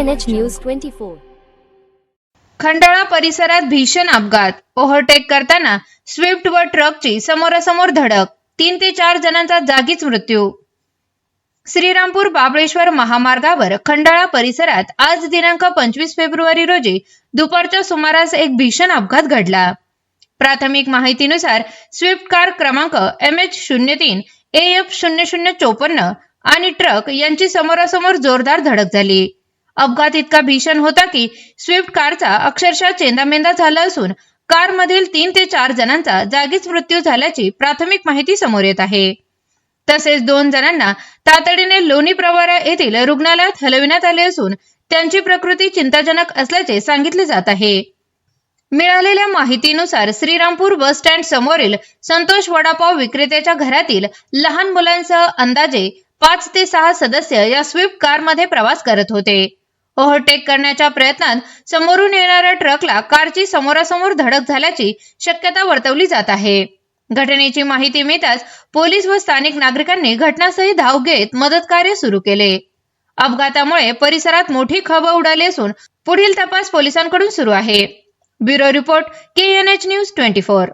KNH News 24. Khandala परिसरात भीषण अपघात, ओव्हरटेक करताना स्विफ्ट व ट्रकची समोरासमोर धडक, 3 ते 4 जणांचा जागीच मृत्यू. श्रीरामपूर बाबळेश्वर महामार्गावर खंडाळा परिसरात आज दिनांक 25 फेब्रुवारी रोजी दुपारच्या सुमारास एक भीषण अपघात घडला. प्राथमिक माहितीनुसार स्विफ्ट कार क्रमांक MH03 AF0054 आणि ट्रक यांची समोरासमोर जोरदार धडक झाली. अपघात इतका भीषण होता की स्विफ्ट कारचा अक्षरशः चेंदामेंदा झाला असून कारमधील 3 ते 4 जणांचा जागीच मृत्यू झाल्याची प्राथमिक माहिती समोर येत आहे. तसेच 2 जणांना तातडीने लोणी प्रवरा येथील रुग्णालयात हलविण्यात आले असून त्यांची प्रकृती चिंताजनक असल्याचे सांगितले जात आहे. मिळालेल्या माहितीनुसार श्रीरामपूर बस स्टँड समोरील संतोष वडापाव विक्रेत्याच्या घरातील लहान मुलांसह अंदाजे 5 ते 6 सदस्य या स्विफ्ट कारमध्ये प्रवास करत होते. ओव्हरटेक करण्याच्या प्रयत्नात समोरून येणाऱ्या ट्रकला कारची समोरासमोर धडक झाल्याची शक्यता वर्तवली जात आहे. घटनेची माहिती मिळताच पोलीस व स्थानिक नागरिकांनी घटनास्थळी धाव घेत मदत कार्य सुरू केले. अपघातामुळे परिसरात मोठी खळबळ उडाली असून पुढील तपास पोलिसांकडून सुरू आहे. Bureau report KNH News 24.